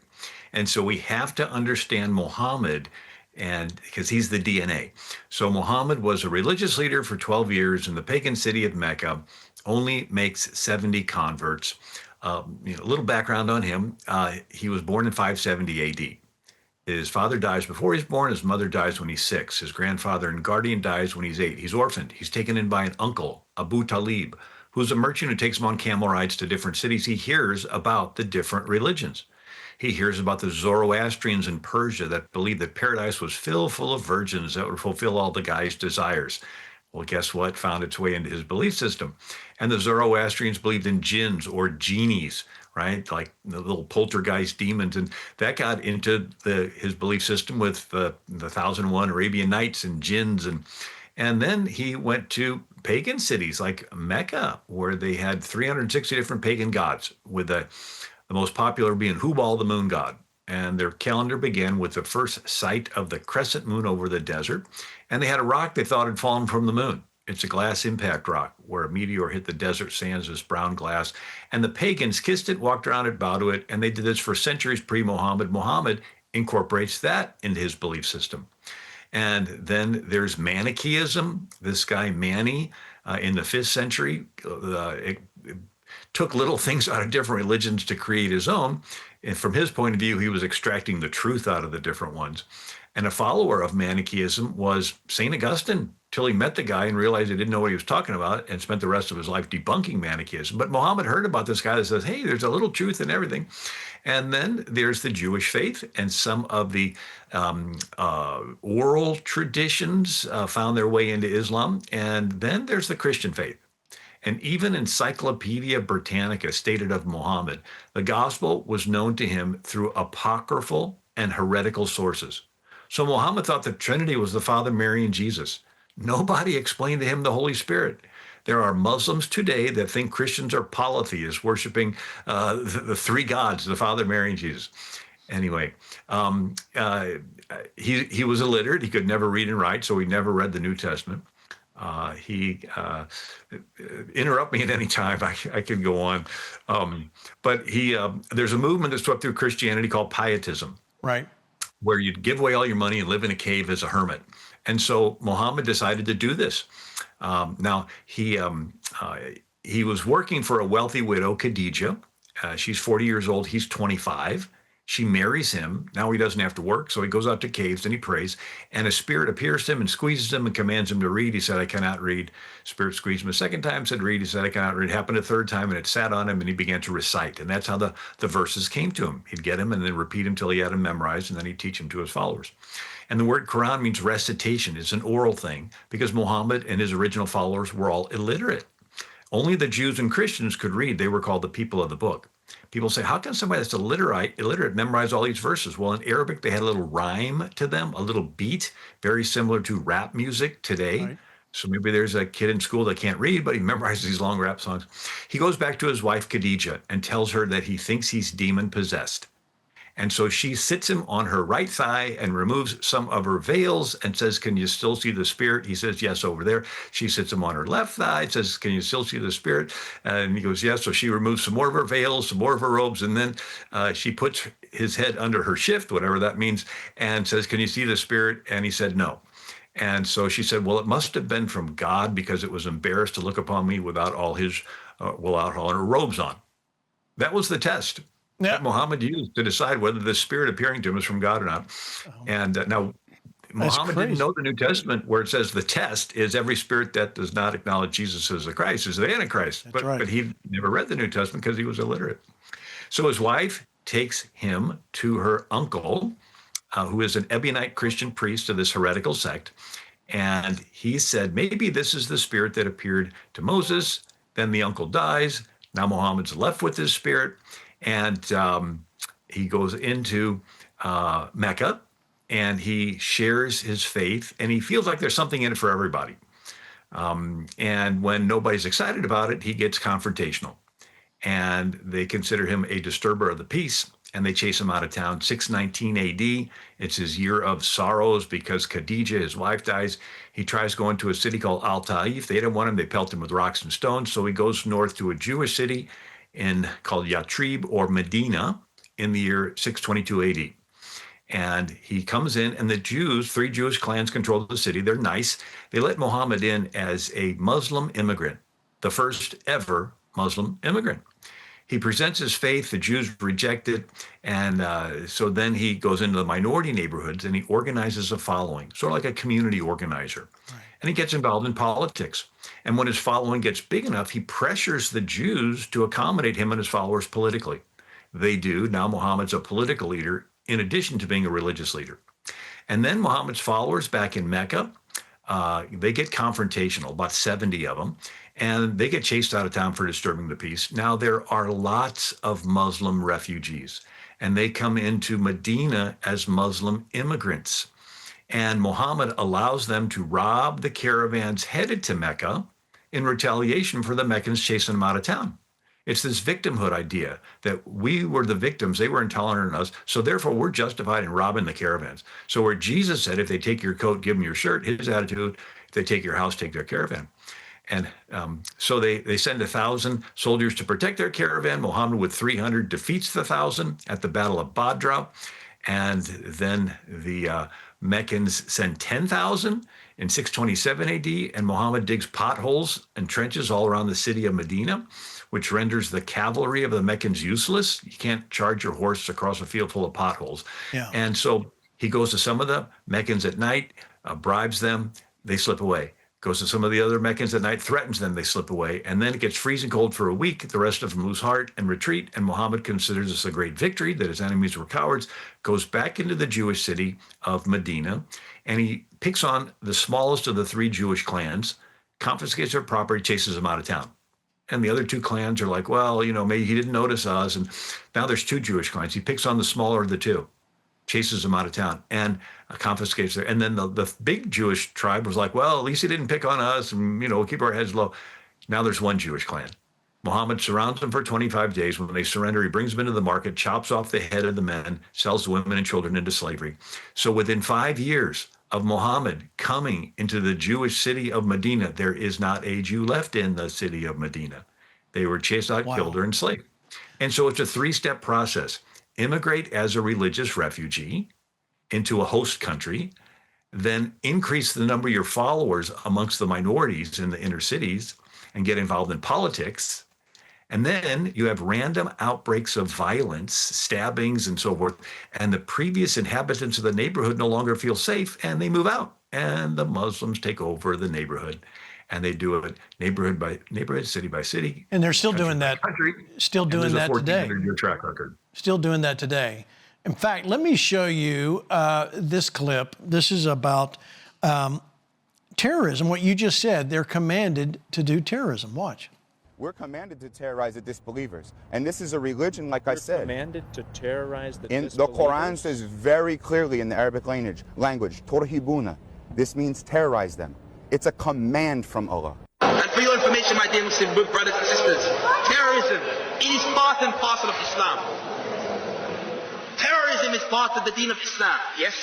And so we have to understand Muhammad, and because he's the DNA. So Muhammad was a religious leader for 12 years in the pagan city of Mecca, only makes 70 converts. A little background on him. He was born in 570 AD. His father dies before he's born. His mother dies when he's 6. His grandfather and guardian dies when he's 8. He's orphaned. He's taken in by an uncle, Abu Talib, who's a merchant who takes him on camel rides to different cities. He hears about the different religions. He hears about the Zoroastrians in Persia that believed that paradise was filled full of virgins that would fulfill all the guy's desires. Well, guess what? Found its way into his belief system. And the Zoroastrians believed in jinns or genies, right? Like the little poltergeist demons. And that got into his belief system with the 1001 Arabian Nights and jinns. And then he went to pagan cities like Mecca, where they had 360 different pagan gods, with the most popular being Hubal, the moon god. And their calendar began with the first sight of the crescent moon over the desert. And they had a rock they thought had fallen from the moon. It's a glass impact rock where a meteor hit the desert sands, this brown glass. And the pagans kissed it, walked around it, bowed to it. And they did this for centuries pre-Muhammad. Muhammad incorporates that into his belief system. And then there's Manichaeism. This guy, Mani, in the 5th century, took little things out of different religions to create his own. And from his point of view, he was extracting the truth out of the different ones. And a follower of Manichaeism was St. Augustine, till he met the guy and realized he didn't know what he was talking about and spent the rest of his life debunking Manichaeism. But Muhammad heard about this guy that says, hey, there's a little truth in everything. And then there's the Jewish faith, and some of the oral traditions found their way into Islam. And then there's the Christian faith. And even Encyclopedia Britannica stated of Muhammad, the gospel was known to him through apocryphal and heretical sources. So Muhammad thought the Trinity was the Father, Mary, and Jesus. Nobody explained to him the Holy Spirit. There are Muslims today that think Christians are polytheists, worshiping the three gods, the Father, Mary, and Jesus. Anyway, he was illiterate. He could never read and write, so he never read the New Testament. Interrupt me at any time. I can go on. But there's a movement that swept through Christianity called pietism. Right. Where you'd give away all your money and live in a cave as a hermit. And so Muhammad decided to do this. Now, he was working for a wealthy widow, Khadijah. She's 40 years old. He's 25. She marries him. Now he doesn't have to work, so he goes out to caves and he prays. And a spirit appears to him and squeezes him and commands him to read. He said, I cannot read. Spirit squeezed him a second time, said, read. He said, I cannot read. It happened a third time, and it sat on him, and he began to recite. And that's how the verses came to him. He'd get them and then repeat them till he had them memorized, and then he'd teach them to his followers. And the word Quran means recitation. It's an oral thing because Muhammad and his original followers were all illiterate. Only the Jews and Christians could read. They were called the people of the book. People say, how can somebody that's illiterate memorize all these verses? Well, in Arabic, they had a little rhyme to them, a little beat, very similar to rap music today. Right. So maybe there's a kid in school that can't read, but he memorizes these long rap songs. He goes back to his wife, Khadijah, and tells her that he thinks he's demon possessed. And so she sits him on her right thigh and removes some of her veils and says, can you still see the spirit? He says, yes, over there. She sits him on her left thigh, says, can you still see the spirit? And he goes, yes. So she removes some more of her veils, some more of her robes. And then she puts his head under her shift, whatever that means, and says, can you see the spirit? And he said, no. And so she said, well, it must have been from God because it was embarrassed to look upon me without all her robes on. That was the test. Yeah. That Muhammad used to decide whether the spirit appearing to him is from God or not. And now, Muhammad didn't know the New Testament where it says the test is every spirit that does not acknowledge Jesus as the Christ is the Antichrist. But he never read the New Testament because he was illiterate. So his wife takes him to her uncle, who is an Ebionite Christian priest of this heretical sect. And he said, maybe this is the spirit that appeared to Moses. Then the uncle dies. Now Muhammad's left with this spirit. And he goes into Mecca, and he shares his faith, and he feels like there's something in it for everybody. And when nobody's excited about it, he gets confrontational. And they consider him a disturber of the peace, and they chase him out of town. 619 AD, it's his year of sorrows because Khadijah, his wife, dies. He tries going to a city called Al-Taif. They didn't want him. They pelt him with rocks and stones. So he goes north to a Jewish city called Yatrib or Medina in the year 622 AD. And he comes in, and the Jews, 3 Jewish clans control the city. They're nice. They let Muhammad in as a Muslim immigrant, the first ever Muslim immigrant. He presents his faith, the Jews reject it, and so then he goes into the minority neighborhoods and he organizes a following, sort of like a community organizer. Right. And he gets involved in politics. And when his following gets big enough, he pressures the Jews to accommodate him and his followers politically. They do. Now Muhammad's a political leader in addition to being a religious leader. And then Muhammad's followers back in Mecca, they get confrontational, about 70 of them, and they get chased out of town for disturbing the peace. Now there are lots of Muslim refugees, and they come into Medina as Muslim immigrants. And Muhammad allows them to rob the caravans headed to Mecca in retaliation for the Meccans chasing them out of town. It's this victimhood idea that we were the victims, they were intolerant of us, so therefore we're justified in robbing the caravans. So where Jesus said, if they take your coat, give them your shirt, his attitude, if they take your house, take their caravan. And so they send 1,000 soldiers to protect their caravan. Muhammad with 300 defeats the 1,000 at the Battle of Badra. And then the Meccans send 10,000 in 627 AD, and Muhammad digs potholes and trenches all around the city of Medina, which renders the cavalry of the Meccans useless. You can't charge your horse across a field full of potholes. Yeah. And so he goes to some of the Meccans at night, bribes them, they slip away. Goes to some of the other Meccans at night, threatens them, they slip away. And then it gets freezing cold for a week. The rest of them lose heart and retreat. And Muhammad considers this a great victory, that his enemies were cowards, goes back into the Jewish city of Medina, and he picks on the smallest of the 3 Jewish clans, confiscates their property, chases them out of town. And the other 2 clans are like, well, maybe he didn't notice us. And now there's 2 Jewish clans. He picks on the smaller of the 2, chases them out of town, and confiscates their. And then the big Jewish tribe was like, well, at least he didn't pick on us, and we'll keep our heads low. Now there's 1 Jewish clan. Muhammad surrounds them for 25 days. When they surrender, he brings them into the market, chops off the head of the men, sells the women and children into slavery. So within 5 years of Muhammad coming into the Jewish city of Medina, there is not a Jew left in the city of Medina. They were chased out, killed, or enslaved. And so it's a 3-step process. Immigrate as a religious refugee into a host country, then increase the number of your followers amongst the minorities in the inner cities and get involved in politics. And then you have random outbreaks of violence, stabbings, and so forth. And the previous inhabitants of the neighborhood no longer feel safe, and they move out. And the Muslims take over the neighborhood. And they do it neighborhood by neighborhood, city by city. And they're still doing that. Still doing that today. 1400-year track record. Still doing that today. In fact, let me show you this clip. This is about terrorism, what you just said. They're commanded to do terrorism. Watch. We're commanded to terrorize the disbelievers. And this is a religion, like I said. Commanded to terrorize the disbelievers? The Quran says very clearly in the Arabic language, Turhibuna. This means terrorize them. It's a command from Allah. And for your information, my dear Muslim brothers and sisters, terrorism, it is part and parcel of Islam. Terrorism is part of the deen of Islam, yes?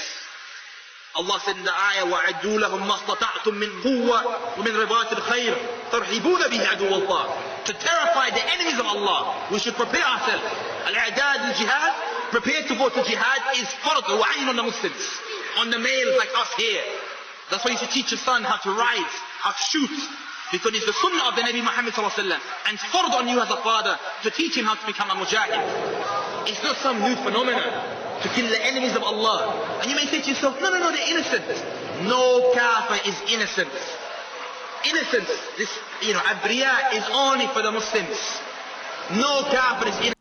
Allah said in the ayah, وَعَدُّوا لَهُمْ مَا اسْتَطَعْتُم مِّن قُوَّةٍ وَمِن رِبَاطِ الْخَيْرِ تَرْهِبُونَ بِهِ عَدُوَّ اللَّهِ. To terrify the enemies of Allah, we should prepare ourselves. Al-i'dad al-jihad, prepare to go to jihad, is fard wa 'ayn on the Muslims, on the males like us here. That's why you should teach your son how to ride, how to shoot, because it's the sunnah of the Nabi Muhammad sallallahu alaihi wasallam, and it's fard on you as a father to teach him how to become a mujahid. It's not some new phenomenon to kill the enemies of Allah. And you may say to yourself, no, they're innocent. No kafir is innocent. Innocence, this, abriya is only for the Muslims. No kafir is innocent.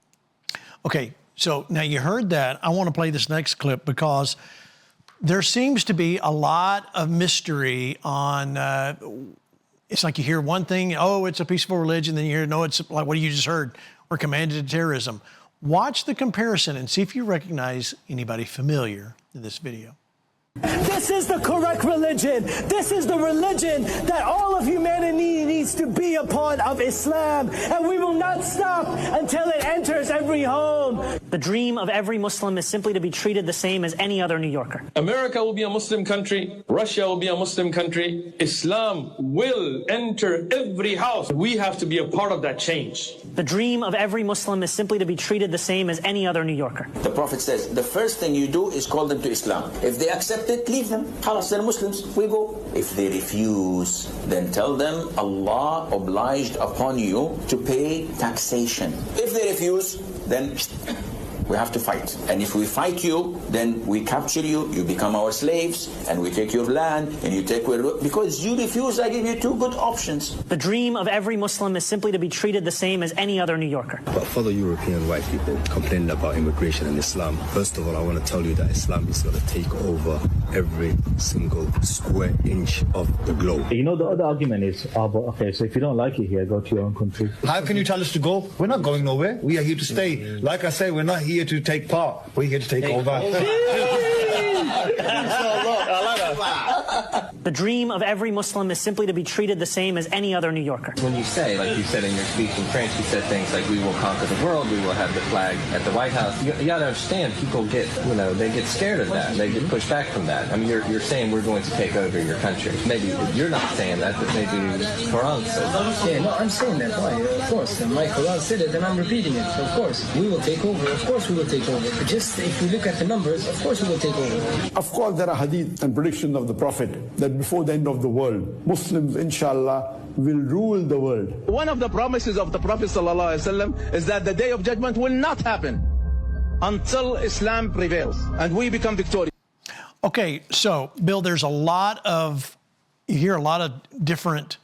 Okay, so now you heard that. I want to play this next clip because there seems to be a lot of mystery on, it's like you hear one thing, oh, it's a peaceful religion, then you hear, no, it's like what you just heard, we're commanded to terrorism. Watch the comparison and see if you recognize anybody familiar in this video. This is the correct religion. This is the religion that all of humanity needs to be a part of, Islam. And we will not stop until it enters every home. The dream of every Muslim is simply to be treated the same as any other New Yorker. America will be a Muslim country. Russia will be a Muslim country. Islam will enter every house. We have to be a part of that change. The dream of every Muslim is simply to be treated the same as any other New Yorker. The Prophet says, the first thing you do is call them to Islam. If they accept it, leave them. Khalas, they're Muslims, we go. If they refuse, then tell them Allah obliged upon you to pay taxation. If they refuse, then we have to fight. And if we fight you, then we capture you, you become our slaves, and we take your land, and you take where, because you refuse, I give you two good options. The dream of every Muslim is simply to be treated the same as any other New Yorker. But fellow European white people complaining about immigration and Islam, first of all, I want to tell you that Islam is going to take over every single square inch of the globe. You know, the other argument is, but okay, so if you don't like it here, go to your own country. How can you tell us to go? We're not going nowhere. We are here to stay. Like I say, we're not here to take part. We're here to take over. The dream of every Muslim is simply to be treated the same as any other New Yorker. When you say, like you said in your speech in France, you said things like, we will conquer the world, we will have the flag at the White House. You got to understand, people get, they get scared of that. They get pushed back from that. I mean, you're saying we're going to take over your country. Maybe you're not saying that, but maybe Quran says that. Yeah, no, I'm saying that. Why? Of course. And my Quran said it, and I'm repeating it. Of course, we will take over. Of course, we will take over. But just if we look at the numbers, of course, we will take over. Of course, there are hadith and predictions of the Prophet that before the end of the world, Muslims, inshallah, will rule the world. One of the promises of the Prophet ﷺ is that the day of judgment will not happen until Islam prevails and we become victorious. Okay, so Bill, there's you hear a lot of different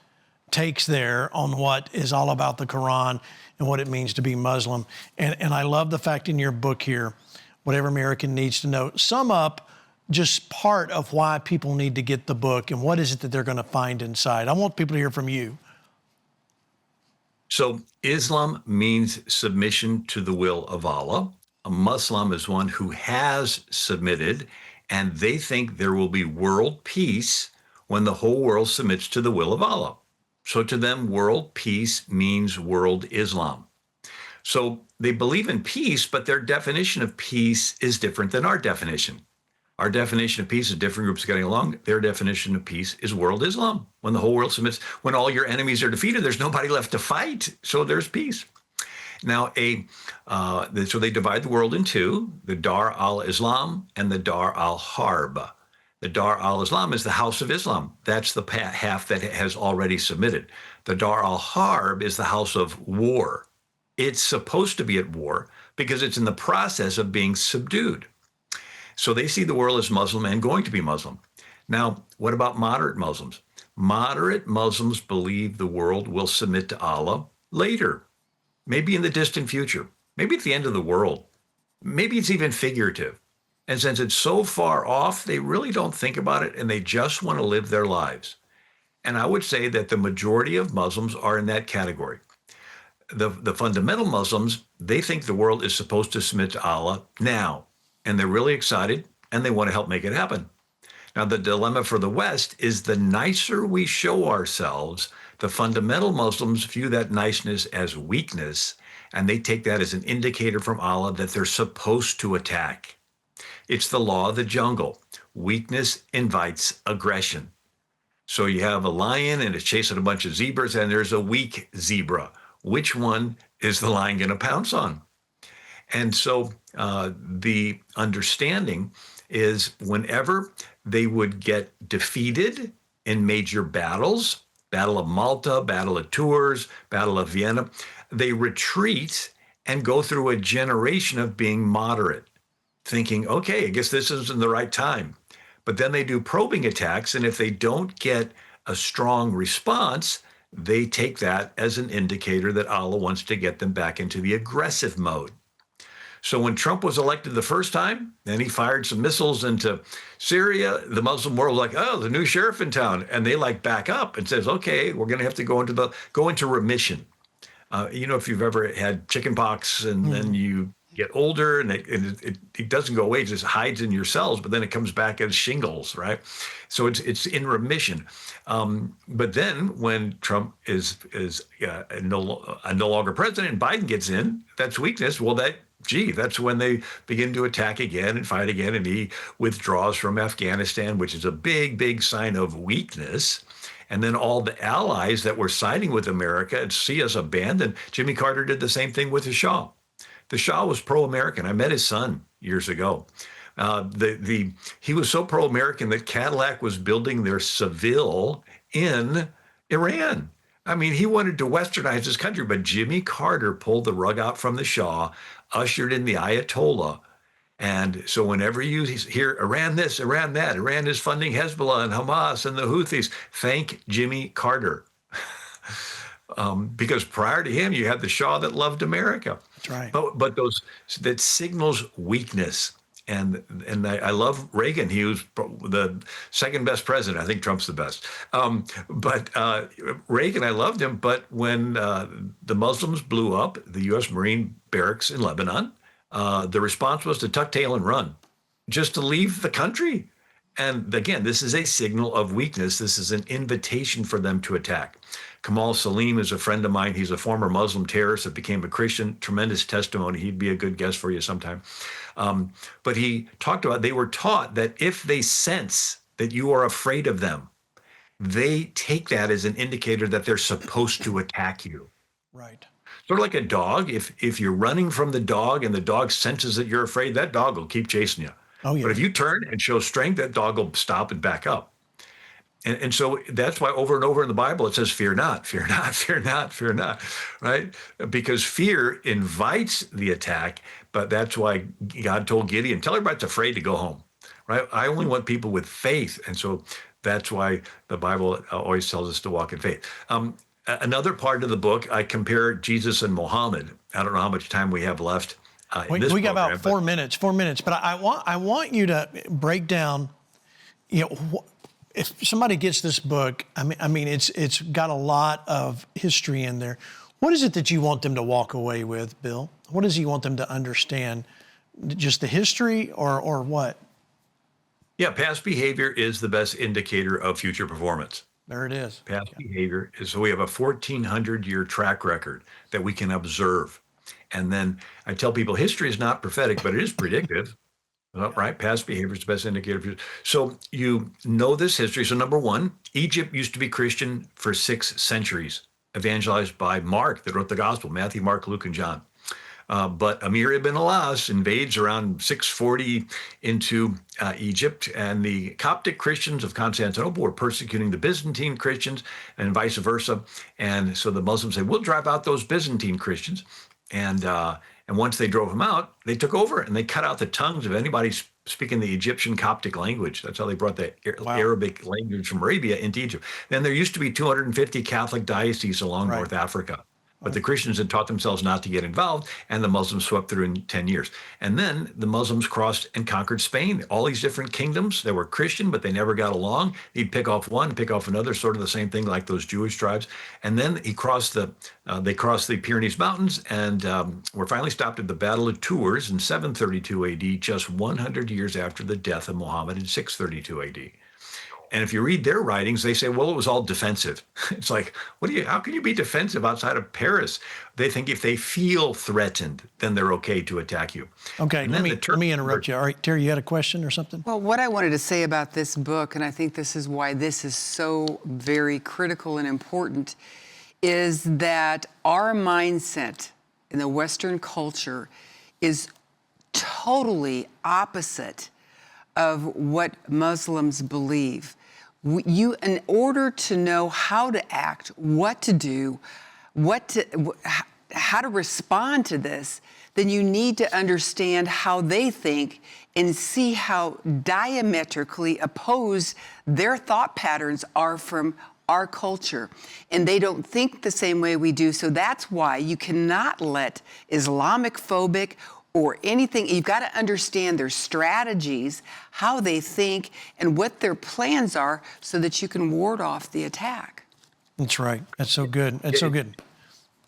takes there on what is all about the Quran and what it means to be Muslim. And I love the fact in your book here, Whatever American Needs to Know, sum up just part of why people need to get the book and what is it that they're going to find inside. I want people to hear from you. So Islam means submission to the will of Allah. A Muslim is one who has submitted, and they think there will be world peace when the whole world submits to the will of Allah. So to them, world peace means world Islam. So they believe in peace, but their definition of peace is different than our definition. Our definition of peace is different groups getting along. Their definition of peace is world Islam. When the whole world submits, when all your enemies are defeated, there's nobody left to fight. So there's peace. Now, so they divide the world in two, the Dar al-Islam and the Dar al-Harb. The Dar al-Islam is the house of Islam. That's the half that has already submitted. The Dar al-Harb is the house of war. It's supposed to be at war because it's in the process of being subdued. So they see the world as Muslim and going to be Muslim. Now, what about moderate Muslims? Moderate Muslims believe the world will submit to Allah later, maybe in the distant future, maybe at the end of the world. Maybe it's even figurative. And since it's so far off, they really don't think about it and they just want to live their lives. And I would say that the majority of Muslims are in that category. The fundamental Muslims, they think the world is supposed to submit to Allah now. And they're really excited, and they want to help make it happen. Now, the dilemma for the West is the nicer we show ourselves, the fundamental Muslims view that niceness as weakness, and they take that as an indicator from Allah that they're supposed to attack. It's the law of the jungle. Weakness invites aggression. So you have a lion, and it's chasing a bunch of zebras, and there's a weak zebra. Which one is the lion going to pounce on? And so the understanding is whenever they would get defeated in major battles, Battle of Malta, Battle of Tours, Battle of Vienna, they retreat and go through a generation of being moderate, thinking, okay, I guess this isn't the right time. But then they do probing attacks, and if they don't get a strong response, they take that as an indicator that Allah wants to get them back into the aggressive mode. So when Trump was elected the first time, and he fired some missiles into Syria, the Muslim world was like, oh, the new sheriff in town. And they back up and says, okay, we're going to have to go into remission. If you've ever had chicken pox and then you get older, and it doesn't go away; it just hides in your cells, but then it comes back as shingles, right? So it's in remission. But then when Trump is no longer president and Biden gets in, that's weakness. Well, that's when they begin to attack again and fight again, and he withdraws from Afghanistan, which is a big sign of weakness. And then all the allies that were siding with America and see us abandon. Jimmy Carter did the same thing with the Shah. The Shah was pro-American. I met his son years ago. He was so pro-American that Cadillac was building their Seville in Iran. I mean, he wanted to westernize his country, but Jimmy Carter pulled the rug out from the Shah, ushered in the Ayatollah. And so whenever you hear Iran this, Iran that, Iran is funding Hezbollah and Hamas and the Houthis, thank Jimmy Carter. Because prior to him, you had the Shah that loved America. That's right. But that signals weakness. And I love Reagan. He was the second best president. I think Trump's the best. But Reagan, I loved him. But when the Muslims blew up the U.S. Marine barracks in Lebanon, the response was to tuck tail and run, just to leave the country. And again, this is a signal of weakness. This is an invitation for them to attack. Kamal Salim is a friend of mine. He's a former Muslim terrorist that became a Christian. Tremendous testimony. He'd be a good guest for you sometime. But he talked about, they were taught that if they sense that you are afraid of them, they take that as an indicator that they're supposed to attack you. Right. Sort of like a dog. If you're running from the dog and the dog senses that you're afraid, that dog will keep chasing you. Oh, yeah. But if you turn and show strength, that dog will stop and back up. And so that's why over and over in the Bible, it says, fear not, fear not, fear not, fear not, right? Because fear invites the attack, but that's why God told Gideon, tell everybody it's afraid to go home, right? I only want people with faith. And so that's why the Bible always tells us to walk in faith. Another part of the book, I compare Jesus and Muhammad. I don't know how much time we have left. We got about 4 minutes, but I want you to break down, if somebody gets this book, I mean, it's got a lot of history in there. What is it that you want them to walk away with, Bill? What does you want them to understand? Just the history or what? Yeah, past behavior is the best indicator of future performance. There it is. Past behavior is, so we have a 1,400-year track record that we can observe. And then I tell people history is not prophetic, but it is predictive. Right? Past behavior is the best indicator of future. So you know this history. So number one, Egypt used to be Christian for 6 centuries, evangelized by Mark that wrote the gospel, Matthew, Mark, Luke, and John. But Amir ibn al-As invades around 640 into Egypt, and the Coptic Christians of Constantinople were persecuting the Byzantine Christians and vice versa. And so the Muslims say, we'll drive out those Byzantine Christians. And once they drove them out, they took over and they cut out the tongues of anybody speaking the Egyptian Coptic language. That's how they brought the Arabic language from Arabia into Egypt. Then there used to be 250 Catholic dioceses along North Africa. But the Christians had taught themselves not to get involved, and the Muslims swept through in 10 years. And then the Muslims crossed and conquered Spain. All these different kingdoms that were Christian, but they never got along. He'd pick off one, pick off another, sort of the same thing like those Jewish tribes. And then they crossed the Pyrenees Mountains, and were finally stopped at the Battle of Tours in 732 AD, just 100 years after the death of Muhammad in 632 AD. And if you read their writings, they say, well, it was all defensive. It's like, how can you be defensive outside of Paris? They think if they feel threatened, then they're okay to attack you. Okay, let me interrupt you. All right, Teri, you had a question or something? Well, what I wanted to say about this book, and I think this is why this is so very critical and important, is that our mindset in the Western culture is totally opposite of what Muslims believe. In order to know how to act, what to do, how to respond to this, then you need to understand how they think and see how diametrically opposed their thought patterns are from our culture. And they don't think the same way we do. So that's why you cannot let Islamic phobic or anything, you've got to understand their strategies, how they think, and what their plans are so that you can ward off the attack. That's right. That's so good. That's so good.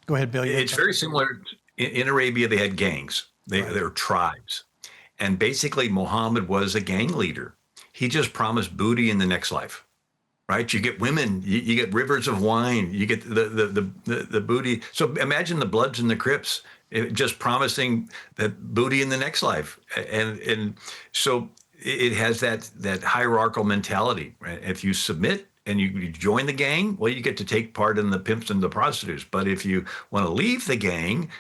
Go ahead, Bill. It's very similar. In Arabia, they had gangs. They're tribes. And basically, Muhammad was a gang leader. He just promised booty in the next life, right? You get women, you get rivers of wine, you get the booty. So imagine the Bloods and the Crips just promising that booty in the next life. And so it has that hierarchical mentality, right? If you submit and you join the gang, well, you get to take part in the pimps and the prostitutes. But if you want to leave the gang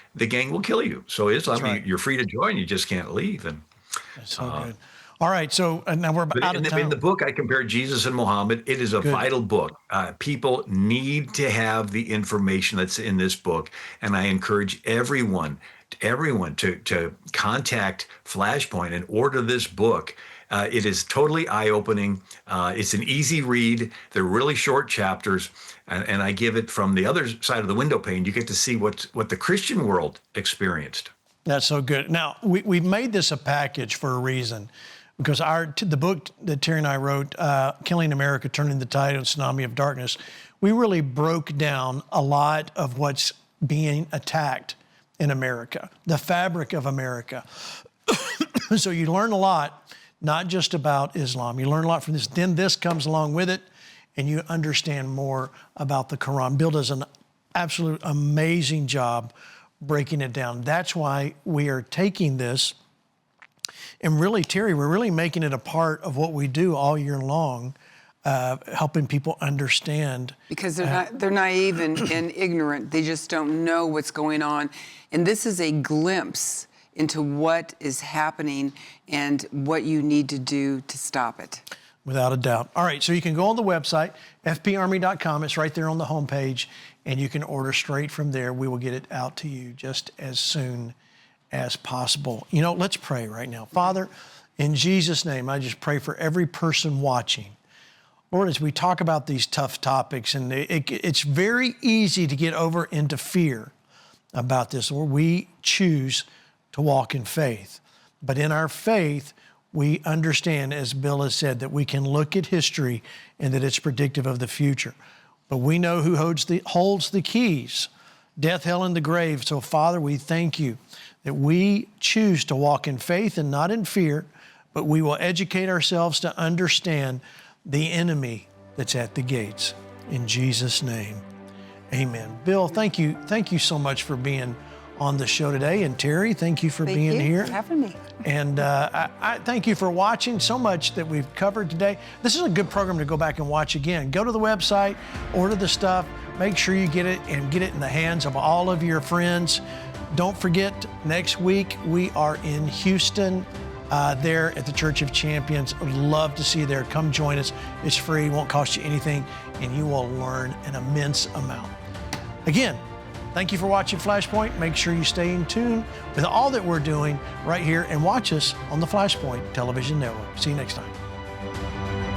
will kill you. So Islam, right. You're free to join, you just can't leave. And that's so good. All right, so now we're out of time. In the book, I compare Jesus and Muhammad. It is a vital book. People need to have the information that's in this book, and I encourage everyone to contact FlashPoint and order this book. It is totally eye-opening. It's an easy read. They're really short chapters, and I give it from the other side of the window pane. You get to see what the Christian world experienced. That's so good. Now, we've made this a package for a reason, because the book that Teri and I wrote, Killing America, Turning the Tide, and Tsunami of Darkness, we really broke down a lot of what's being attacked in America, the fabric of America. So you learn a lot, not just about Islam. You learn a lot from this. Then this comes along with it, and you understand more about the Quran. Bill does an absolute amazing job breaking it down. That's why we are taking this. And really, Teri, we're really making it a part of what we do all year long, helping people understand. Because they're naive and ignorant. They just don't know what's going on. And this is a glimpse into what is happening and what you need to do to stop it. Without a doubt. All right, so you can go on the website, fparmy.com. It's right there on the homepage, and you can order straight from there. We will get it out to you just as soon as possible. You know, let's pray right now. Father, in Jesus' name, I just pray for every person watching. Lord, as we talk about these tough topics, and it's very easy to get over into fear about this, Lord, we choose to walk in faith. But in our faith, we understand, as Bill has said, that we can look at history and that it's predictive of the future. But we know who holds the keys, death, hell, and the grave. So, Father, we thank you that we choose to walk in faith and not in fear, but we will educate ourselves to understand the enemy that's at the gates. In Jesus' name, amen. Bill, thank you. Thank you so much for being on the show today. And Teri, thank you for being here. Thank you for having me. And I thank you for watching so much that we've covered today. This is a good program to go back and watch again. Go to the website, order the stuff, make sure you get it and get it in the hands of all of your friends. Don't forget, next week we are in Houston there at the Church of Champions. I'd love to see you there. Come join us. It's free, won't cost you anything, and you will learn an immense amount. Again, thank you for watching FlashPoint. Make sure you stay in tune with all that we're doing right here and watch us on the FlashPoint Television Network. See you next time.